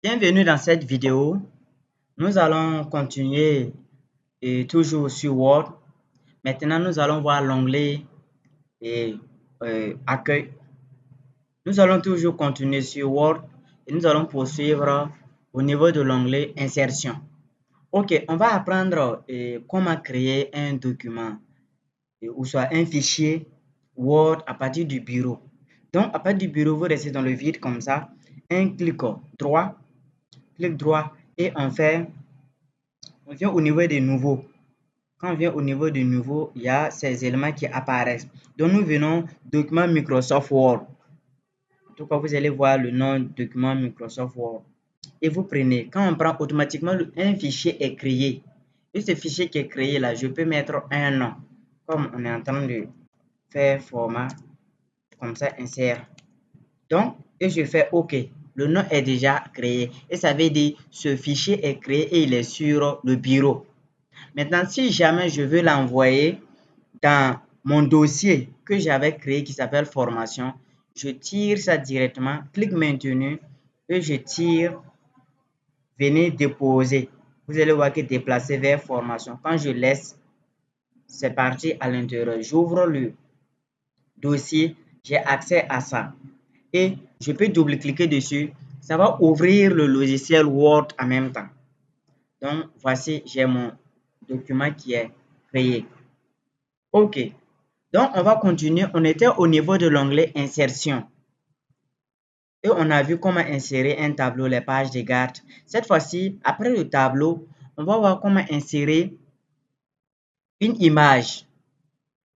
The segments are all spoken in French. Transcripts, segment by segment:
Bienvenue dans cette vidéo. Nous allons continuer toujours sur Word. Maintenant, nous allons voir l'onglet Accueil. Nous allons toujours continuer sur Word et nous allons poursuivre au niveau de l'onglet Insertion. Ok, on va apprendre comment créer un document ou soit un fichier Word à partir du bureau. Donc, à partir du bureau, vous restez dans le vide comme ça. Un clic droit et on vient au niveau des nouveaux. Quand on vient au niveau des nouveaux, il y a ces éléments qui apparaissent. Donc nous venons document Microsoft Word. En tout cas, vous allez voir le nom document Microsoft Word. Et vous prenez. Quand on prend automatiquement, un fichier est créé. Et ce fichier qui est créé là, je peux mettre un nom. Comme on est en train de faire format, comme ça, insère. Donc, et je fais OK. Le nom est déjà créé. Et ça veut dire ce fichier est créé et il est sur le bureau. Maintenant, si jamais je veux l'envoyer dans mon dossier que j'avais créé qui s'appelle formation, je tire ça directement, clic maintenu et je tire, venez déposer. Vous allez voir que déplacer vers formation. Quand je laisse, c'est parti à l'intérieur. J'ouvre le dossier, j'ai accès à ça. Et je peux double-cliquer dessus. Ça va ouvrir le logiciel Word en même temps. Donc, voici, j'ai mon document qui est créé. OK. Donc, on va continuer. On était au niveau de l'onglet Insertion. Et on a vu comment insérer un tableau, les pages de garde. Cette fois-ci, après le tableau, on va voir comment insérer une image.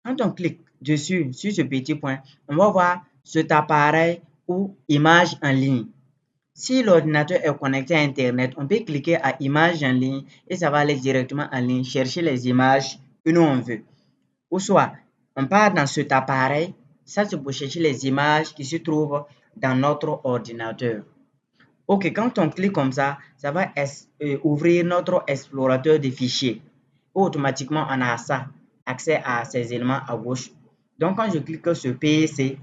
Quand on clique dessus, sur ce petit point, on va voir cet appareil ou image en ligne. Si l'ordinateur est connecté à Internet, on peut cliquer à image en ligne et ça va aller directement en ligne, chercher les images que nous on veut. Ou soit, on part dans cet appareil, ça c'est pour chercher les images qui se trouvent dans notre ordinateur. Ok, quand on clique comme ça va ouvrir notre explorateur de fichiers. Automatiquement, on a ça, accès à ces éléments à gauche. Donc, quand je clique sur PC,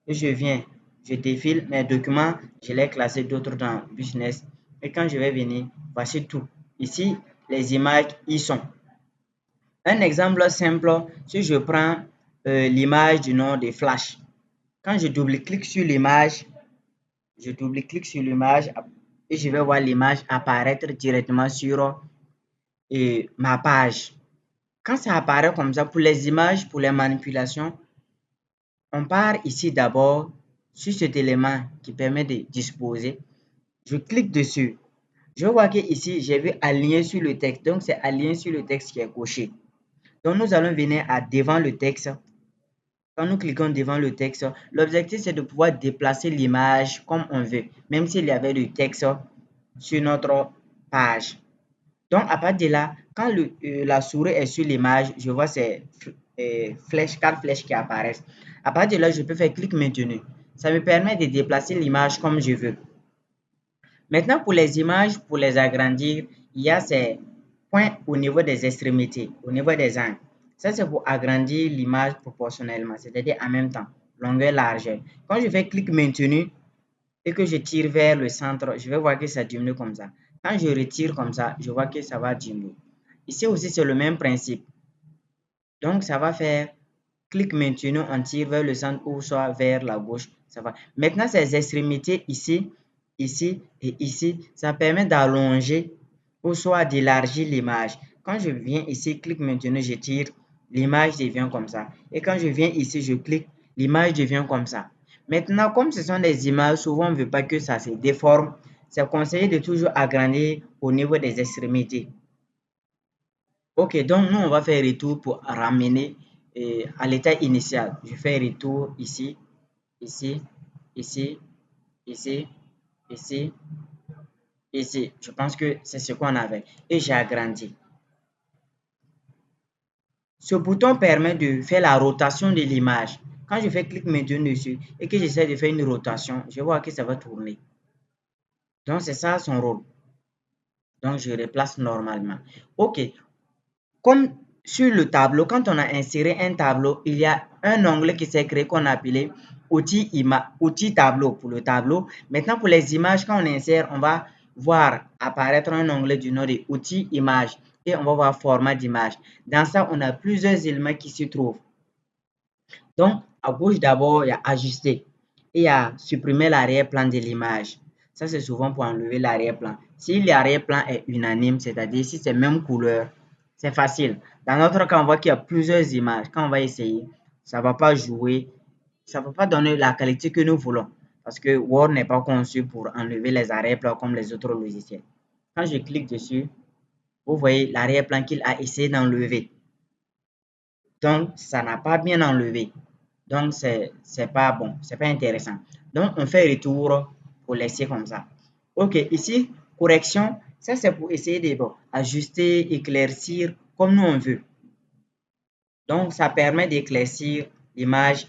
et je défile mes documents, je les classés d'autres dans Business. Et quand je vais venir, voici tout. Ici, les images y sont. Un exemple simple, si je prends l'image du nom de Flash. Quand je double-clique sur l'image, et je vais voir l'image apparaître directement sur ma page. Quand ça apparaît comme ça, pour les images, pour les manipulations, on part ici d'abord sur cet élément qui permet de disposer. Je clique dessus. Je vois que ici, j'ai vu aligner sur le texte. Donc, c'est aligné sur le texte qui est coché. Donc, nous allons venir à devant le texte. Quand nous cliquons devant le texte, l'objectif c'est de pouvoir déplacer l'image comme on veut, même s'il y avait du texte sur notre page. Donc, à partir de là, quand la souris est sur l'image, je vois ces flèches, 4 flèches qui apparaissent. À partir de là, je peux faire clic maintenu. Ça me permet de déplacer l'image comme je veux. Maintenant, pour les images, pour les agrandir, il y a ces points au niveau des extrémités, au niveau des angles. Ça, c'est pour agrandir l'image proportionnellement, c'est-à-dire en même temps, longueur, largeur. Quand je fais clic maintenu et que je tire vers le centre, je vais voir que ça diminue comme ça. Quand je retire comme ça, je vois que ça va diminuer. Ici aussi, c'est le même principe. Donc, ça va faire clic maintenu, on tire vers le centre ou soit vers la gauche. Ça va. Maintenant, ces extrémités ici, ici et ici, ça permet d'allonger ou soit d'élargir l'image. Quand je viens ici, clic maintenu, je tire, l'image devient comme ça. Et quand je viens ici, je clique, l'image devient comme ça. Maintenant, comme ce sont des images, souvent on ne veut pas que ça se déforme. C'est conseillé de toujours agrandir au niveau des extrémités. Ok, donc nous, on va faire retour pour ramener à l'état initial. Je fais retour ici, ici, ici, ici, ici, ici. Je pense que c'est ce qu'on avait. Et j'ai agrandi. Ce bouton permet de faire la rotation de l'image. Quand je fais clic maintenant dessus et que j'essaie de faire une rotation, je vois que ça va tourner. Donc, c'est ça son rôle. Donc, je replace normalement. Ok, comme sur le tableau, quand on a inséré un tableau, il y a un onglet qui s'est créé qu'on a appelé outil tableau pour le tableau. Maintenant, pour les images, quand on insère, on va voir apparaître un onglet du nom de outils images et on va voir format d'image. Dans ça, on a plusieurs éléments qui s'y trouvent. Donc, à gauche d'abord, il y a ajuster et il y a supprimer l'arrière-plan de l'image. Ça, c'est souvent pour enlever l'arrière-plan. Si l'arrière-plan est unanime, c'est-à-dire si c'est même couleur, c'est facile. Dans notre cas, on voit qu'il y a plusieurs images. Quand on va essayer, ça ne va pas jouer, ça ne va pas donner la qualité que nous voulons. Parce que Word n'est pas conçu pour enlever les arrière-plans comme les autres logiciels. Quand je clique dessus, vous voyez l'arrière-plan qu'il a essayé d'enlever. Donc, ça n'a pas bien enlevé. Donc, c'est pas bon, c'est pas intéressant. Donc, on fait retour pour laisser comme ça. OK, ici, correction, ça c'est pour essayer de ajuster, éclaircir comme nous on veut. Donc, ça permet d'éclaircir l'image.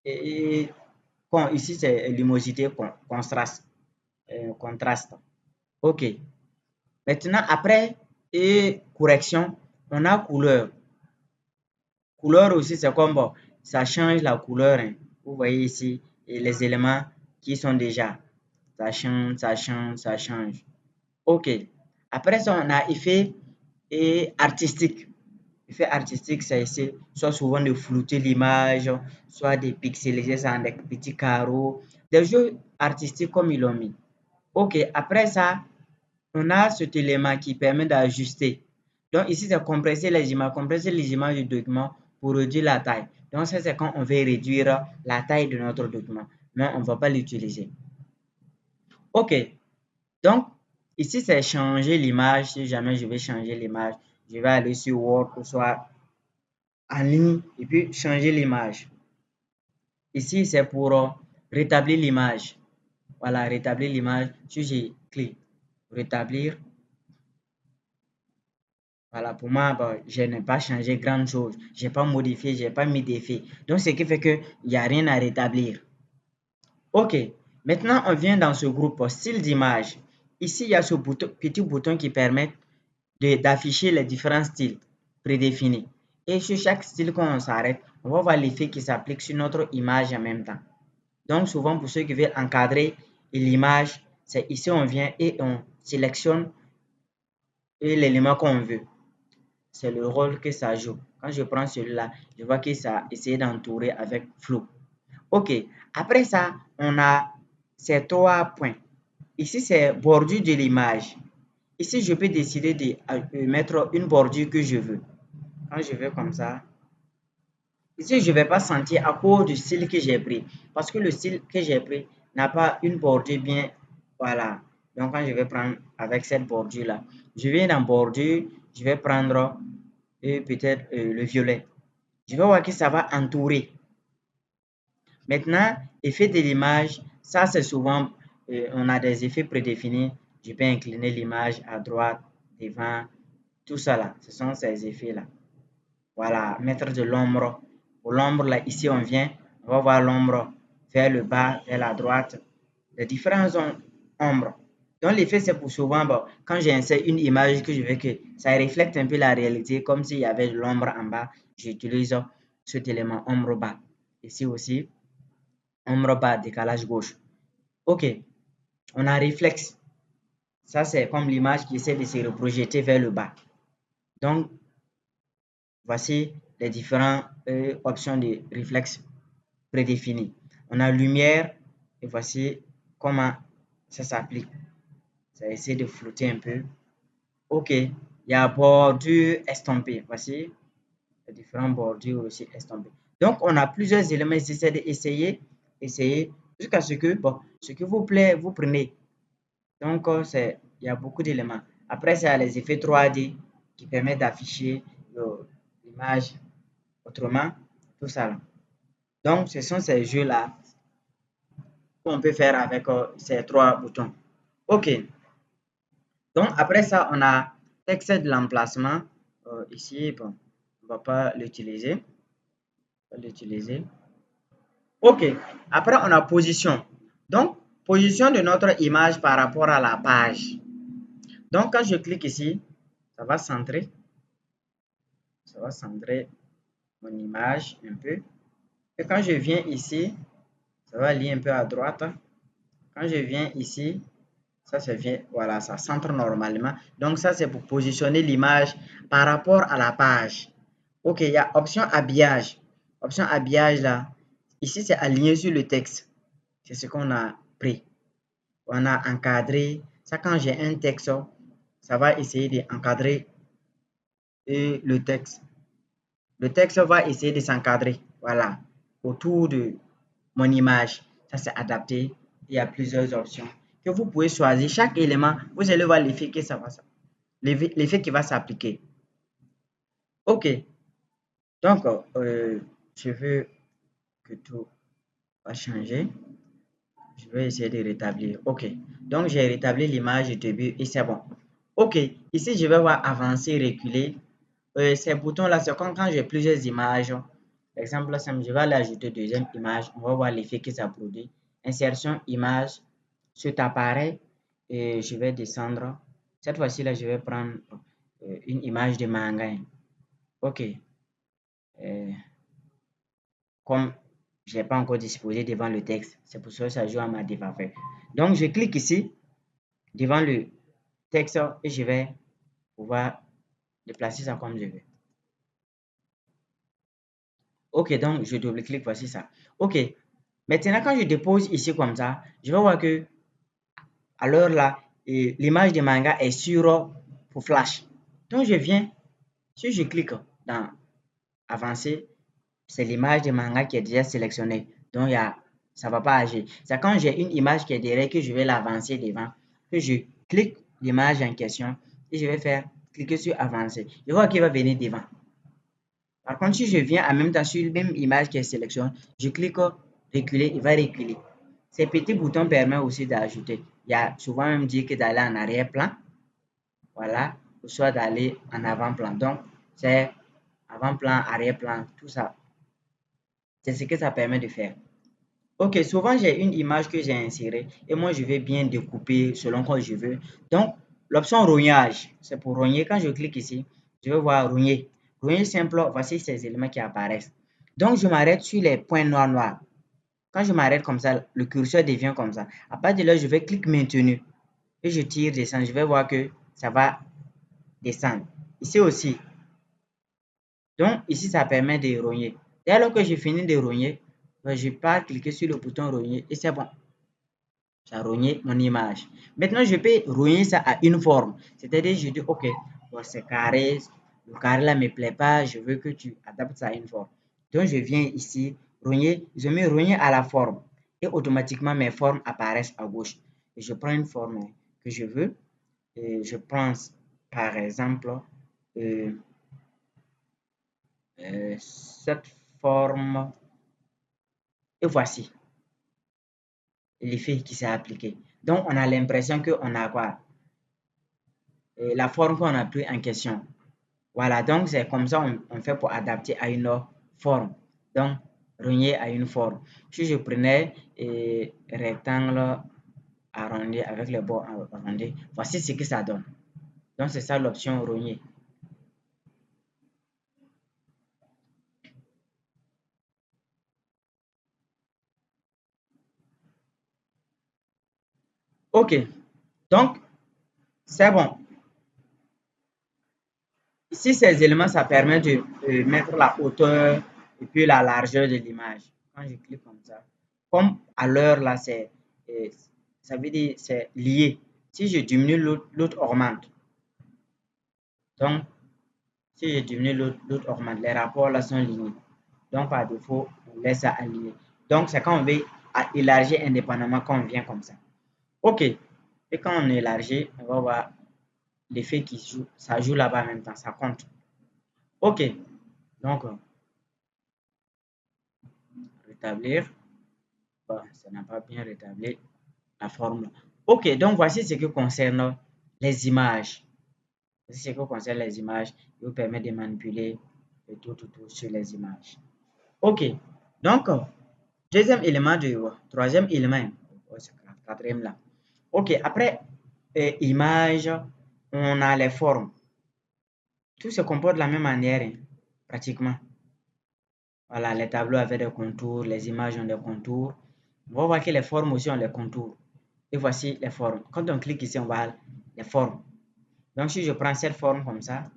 Et ici, c'est lumosité, contraste. OK. Maintenant, après correction, on a couleur. Couleur aussi, c'est comme bon, ça change la couleur. Hein. Vous voyez ici et les éléments qui sont déjà. Ça change, ça change, ça change. OK. Après ça, on a effet artistique. Effet artistique, c'est ici, soit souvent de flouter l'image, soit de pixeliser ça en des petits carreaux. Des jeux artistiques comme ils l'ont mis. OK. Après ça, on a cet élément qui permet d'ajuster. Donc ici, c'est compresser les images du document pour réduire la taille. Donc ça, c'est quand on veut réduire la taille de notre document, mais on ne va pas l'utiliser. OK. Donc, ici, c'est changer l'image. Si jamais je vais changer l'image, je vais aller sur Word ou soit en ligne et puis changer l'image. Ici, c'est pour rétablir l'image. Voilà, rétablir l'image. Si je clique rétablir, voilà, pour moi, bon, je n'ai pas changé grand chose. Je n'ai pas modifié, je n'ai pas mis d'effet. Donc, ce qui fait qu'il n'y a rien à rétablir. OK. Maintenant, on vient dans ce groupe style d'image. Ici, il y a ce petit bouton qui permet d'afficher les différents styles prédéfinis. Et sur chaque style, quand on s'arrête, on va voir l'effet qui s'applique sur notre image en même temps. Donc, souvent, pour ceux qui veulent encadrer l'image, c'est ici on vient et on sélectionne l'élément qu'on veut. C'est le rôle que ça joue. Quand je prends celui-là, je vois que ça a essayé d'entourer avec flou. OK. Après ça, on a ces trois points. Ici, c'est bordure de l'image. Ici, je peux décider de mettre une bordure que je veux. Quand je vais comme ça, ici, je ne vais pas sentir à cause du style que j'ai pris. Parce que le style que j'ai pris n'a pas une bordure bien. Voilà. Donc, quand je vais prendre avec cette bordure-là, je viens dans bordure, je vais prendre peut-être le violet. Je vais voir que ça va entourer. Maintenant, effet de l'image, ça c'est souvent, on a des effets prédéfinis. Je peux incliner l'image à droite, devant, tout ça là. Ce sont ces effets-là. Voilà, mettre de l'ombre. Pour l'ombre, là, ici on vient, on va voir l'ombre vers le bas, vers la droite, les différentes ombres. Donc l'effet c'est pour souvent, bon, quand j'insère une image que je veux que ça reflète un peu la réalité, comme s'il y avait de l'ombre en bas, j'utilise cet élément ombre bas. Ici aussi, ombre bas, décalage gauche. OK, on a réflexe. Ça, c'est comme l'image qui essaie de se reprojeter vers le bas. Donc, voici les différentes options de réflexe prédéfinies. On a lumière et voici comment ça s'applique. Ça essaie de flotter un peu. OK, il y a bordure estampée. Voici les différentes bordures aussi estampées. Donc, on a plusieurs éléments ici. C'est d'essayer, essayer jusqu'à ce que, bon, ce qui vous plaît, vous prenez. Donc, il y a beaucoup d'éléments. Après, ça, les effets 3D qui permettent d'afficher l'image autrement, tout ça. Là. Donc, ce sont ces jeux-là qu'on peut faire avec ces trois boutons. OK. Donc, après ça, on a texte de l'emplacement. Ici, bon, on ne va pas l'utiliser. OK. Après, on a position. Donc, position de notre image par rapport à la page. Donc, quand je clique ici, ça va centrer. Ça va centrer mon image un peu. Et quand je viens ici, Ça va aller un peu à droite. Quand je viens ici, ça se vient, voilà, ça centre normalement. Donc ça, c'est pour positionner l'image par rapport à la page. Ok, il y a option habillage. Option habillage là. Ici, c'est aligné sur le texte. C'est ce qu'on a pris. On a encadré. Ça, quand j'ai un texte, ça va essayer d'encadrer le texte. Le texte va essayer de s'encadrer. Voilà. Autour de mon image. Ça, c'est adapté. Il y a plusieurs options que vous pouvez choisir. Chaque élément, vous allez voir l'effet que ça va, l'effet qui va s'appliquer. OK. Donc, je veux que tout va changer. Je vais essayer de rétablir. OK. Donc, j'ai rétabli l'image du début et c'est bon. OK. Ici, je vais voir avancer, reculer. Ces boutons-là, c'est comme quand j'ai plusieurs images. Par exemple, là, je vais aller ajouter deuxième image. On va voir l'effet que ça produit. Insertion image. Cet appareil. Et je vais descendre. Cette fois-ci, là, je vais prendre une image de manga. OK. Comme je n'ai pas encore disposé devant le texte, c'est pour ça que ça joue à ma défaveur. Donc, je clique ici devant le texte et je vais pouvoir déplacer ça comme je veux. OK, donc je double-clique, voici ça. OK, maintenant quand je dépose ici comme ça, je vais voir que à l'heure là, l'image de manga est sur pour Flash. Donc, je viens, si je clique dans Avancer, c'est l'image de manga qui est déjà sélectionnée. Donc, ça ne va pas agir. C'est quand j'ai une image qui est derrière que je vais l'avancer devant, que je clique l'image en question et je vais faire cliquer sur avancer. Je vois qu'il va venir devant. Par contre, si je viens en même temps sur la même image qui est sélectionnée, je clique reculer, il va reculer. Ces petits boutons permettent aussi d'ajouter. Il y a souvent même dit que d'aller en arrière-plan, voilà, ou soit d'aller en avant-plan. Donc, c'est avant-plan, arrière-plan, tout ça. C'est ce que ça permet de faire. Ok, souvent j'ai une image que j'ai insérée et moi je vais bien découper selon quoi je veux. Donc, l'option rognage, c'est pour rogner. Quand je clique ici, je vais voir rogner. Rogner simple, voici ces éléments qui apparaissent. Donc, je m'arrête sur les points noirs noirs. Quand je m'arrête comme ça, le curseur devient comme ça. À partir de là, je vais cliquer maintenu et je tire, descendre. Je vais voir que ça va descendre. Ici aussi. Donc, ici, ça permet de rogner. Dès lors que j'ai fini de rogner, je peux cliquer sur le bouton rogner et c'est bon. J'ai rogné mon image. Maintenant, je peux rogner ça à une forme. C'est-à-dire, je dis, OK, bon, c'est carré, le carré là ne me plaît pas, je veux que tu adaptes ça à une forme. Donc, je viens ici, rogner, je mets rogner à la forme et automatiquement mes formes apparaissent à gauche. Et je prends une forme que je veux et je pense, par exemple, euh, cette forme et voici l'effet qui s'est appliqué. Donc, on a l'impression qu'on a quoi? La forme qu'on a pris en question. Voilà, donc c'est comme ça on fait pour adapter à une forme. Donc, relier à une forme. Si je prenais rectangle arrondi avec les bords arrondis, voici ce que ça donne. Donc, c'est ça l'option relier. OK, donc, c'est bon. Ici, ces éléments, ça permet de mettre la hauteur et puis la largeur de l'image. Quand je clique comme ça, comme à l'heure là, ça veut dire c'est lié. Si je diminue l'autre augmente. Donc, si je diminue l'autre augmente, les rapports là sont liés. Donc, par défaut, on laisse ça aligné. Donc, c'est quand on veut élargir indépendamment qu'on vient comme ça. OK. Et quand on élargit, on va voir l'effet qui joue. Ça joue là-bas en même temps, ça compte. OK. Donc, rétablir. Bon, ça n'a pas bien rétabli la forme. OK, donc voici ce qui concerne les images. Voici ce qui concerne les images. Il vous permet de manipuler tout sur les images. OK, donc, deuxième élément troisième élément, quatrième là. OK, après images, on a les formes. Tout se comporte de la même manière, hein, pratiquement. Voilà, les tableaux avec des contours, les images ont des contours. On va voir que les formes aussi ont les contours. Et voici les formes. Quand on clique ici, on va les formes. Donc, si je prends cette forme comme ça,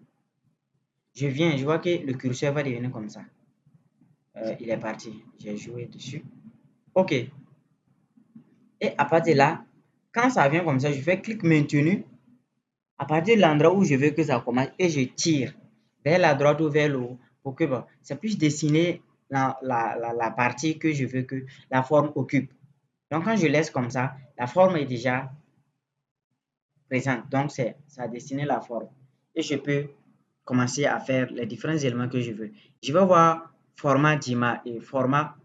je vois que le curseur va devenir comme ça. Il est parti. J'ai joué dessus. OK. Et à partir de là, quand ça vient comme ça, je fais clic maintenu. À partir de l'endroit où je veux que ça commence et je tire vers la droite ou vers le haut pour que ça puisse dessiner la partie que je veux que la forme occupe. Donc, quand je laisse comme ça, la forme est déjà présente. Donc, ça a dessiné la forme. Et je peux commencer à faire les différents éléments que je veux. Je vais voir format d'image et format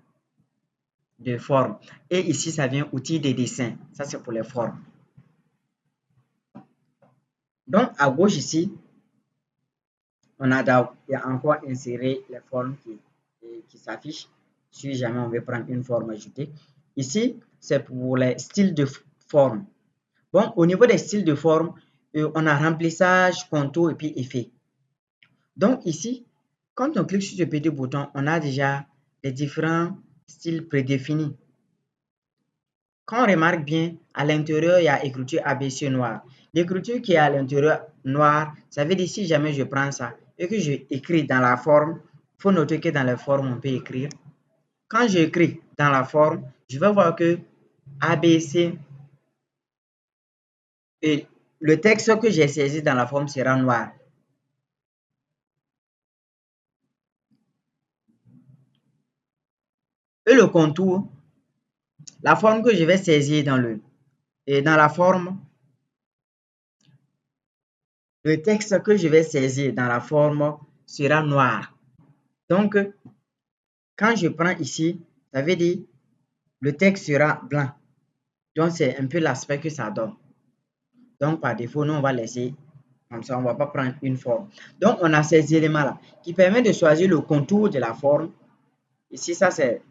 de forme. Et ici, ça vient outil de dessin. Ça, c'est pour les formes. Donc, à gauche ici, il y a encore inséré les formes qui s'affichent si jamais on veut prendre une forme ajoutée. Ici, c'est pour les styles de forme. Bon, au niveau des styles de forme, on a remplissage, contour et puis effet. Donc ici, quand on clique sur ce petit bouton, on a déjà les différents styles prédéfinis. Quand on remarque bien, à l'intérieur, il y a écriture ABC noir. L'écriture qui est à l'intérieur noir, ça veut dire si jamais je prends ça et que je écris dans la forme, il faut noter que dans la forme, on peut écrire. Quand j'écris dans la forme, je vais voir que ABC et le texte que j'ai saisi dans la forme sera noir. Et le contour, la forme que je vais saisir dans la forme, le texte que je vais saisir dans la forme sera noir. Donc, quand je prends ici, ça veut dire le texte sera blanc. Donc, c'est un peu l'aspect que ça donne. Donc, par défaut, nous, on va laisser comme ça, on ne va pas prendre une forme. Donc, on a ces éléments-là qui permettent de choisir le contour de la forme. Ici, ça, c'est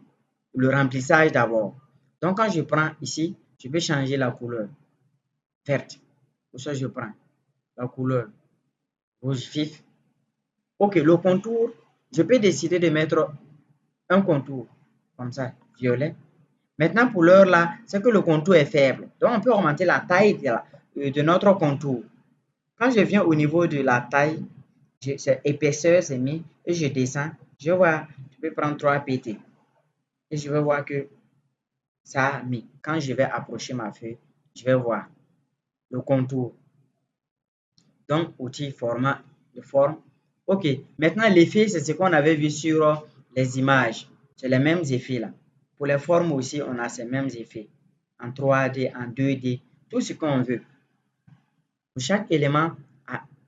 le remplissage d'abord. Donc, quand je prends ici, je peux changer la couleur verte. Pour ça, je prends la couleur rouge vif. OK, le contour, je peux décider de mettre un contour comme ça, violet. Maintenant, pour l'heure là, c'est que le contour est faible. Donc, on peut augmenter la taille de notre contour. Quand je viens au niveau de la taille, c'est épaisseur, c'est mis, et je descends, je vois, je peux prendre 3 pt. Et je vais voir que ça a mis. Quand je vais approcher ma feuille, je vais voir le contour. Donc, outil format de forme. OK. Maintenant, l'effet, c'est ce qu'on avait vu sur les images. C'est les mêmes effets là. Pour les formes aussi, on a ces mêmes effets. En 3D, en 2D, tout ce qu'on veut. Pour chaque élément,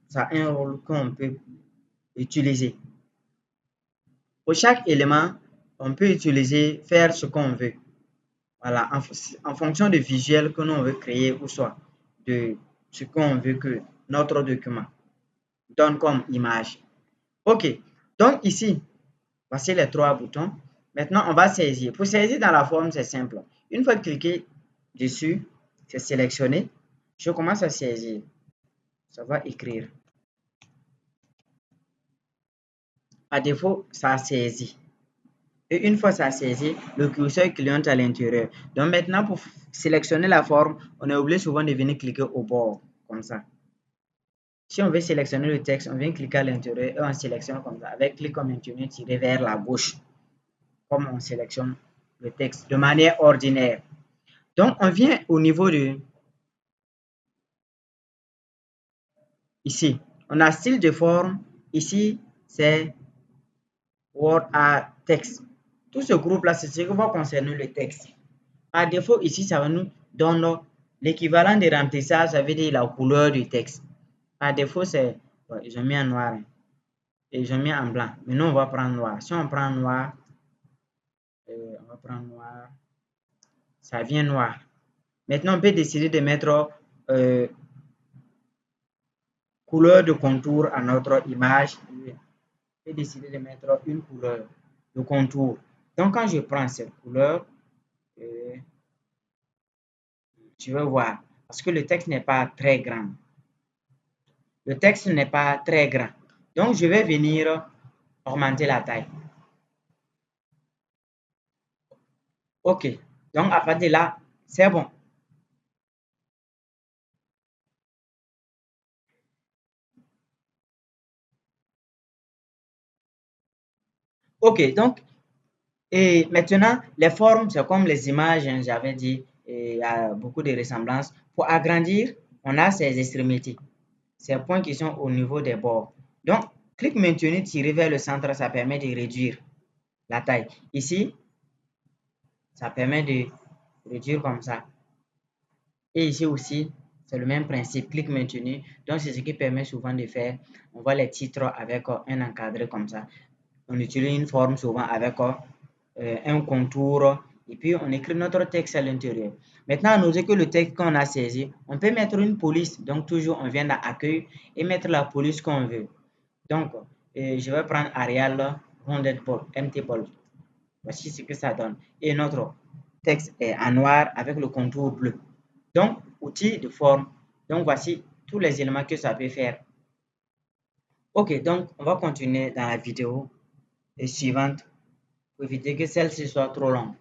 ça a un rôle qu'on peut utiliser. Pour chaque élément, on peut utiliser, faire ce qu'on veut. Voilà, en fonction du visuel que l'on veut créer ou soit de ce qu'on veut que notre document donne comme image. OK. Donc ici, voici les 3 boutons. Maintenant, on va saisir. Pour saisir dans la forme, c'est simple. Une fois cliqué dessus, c'est sélectionné. Je commence à saisir. Ça va écrire. Par défaut, ça a saisi. Et une fois ça saisi, le curseur cliente à l'intérieur. Donc maintenant, pour sélectionner la forme, on est obligé souvent de venir cliquer au bord, comme ça. Si on veut sélectionner le texte, on vient cliquer à l'intérieur et on sélectionne comme ça, avec clic comme maintenu tiré vers la gauche, comme on sélectionne le texte de manière ordinaire. Donc, on vient au niveau de ici. On a style de forme. Ici, c'est Word Art Text. Tout ce groupe-là, c'est ce qui va concerner le texte. Par défaut, ici, ça va nous donner l'équivalent de remplissage, ça veut dire la couleur du texte. Par défaut, c'est, bon, ils ont mis en noir et ils ont mis en blanc. Mais nous, on va prendre noir. Si on prend noir, on va prendre noir, ça vient noir. Maintenant, on peut décider de mettre couleur de contour à notre image. On peut décider de mettre une couleur de contour. Donc, quand je prends cette couleur, tu vas voir, parce que le texte n'est pas très grand. Le texte n'est pas très grand. Donc, je vais venir augmenter la taille. OK. Donc, à partir de là, c'est bon. OK, donc, et maintenant, les formes, c'est comme les images, hein, j'avais dit, et il y a beaucoup de ressemblances. Pour agrandir, on a ces extrémités, ces points qui sont au niveau des bords. Donc, clic maintenu tiré vers le centre, ça permet de réduire la taille. Ici, ça permet de réduire comme ça. Et ici aussi, c'est le même principe, clic maintenu. Donc, c'est ce qui permet souvent de faire, on voit les titres avec un encadré comme ça. On utilise une forme souvent avec un contour et puis on écrit notre texte à l'intérieur. Maintenant, notez que le texte qu'on a saisi, on peut mettre une police. Donc, toujours, on vient d'accueil et mettre la police qu'on veut. Donc, je vais prendre Arial 100 Ball, MT Ball. Voici ce que ça donne. Et notre texte est en noir avec le contour bleu. Donc, outil de forme. Donc, voici tous les éléments que ça peut faire. Ok, donc on va continuer dans la vidéo suivante pour éviter que celle-ci soit trop longue.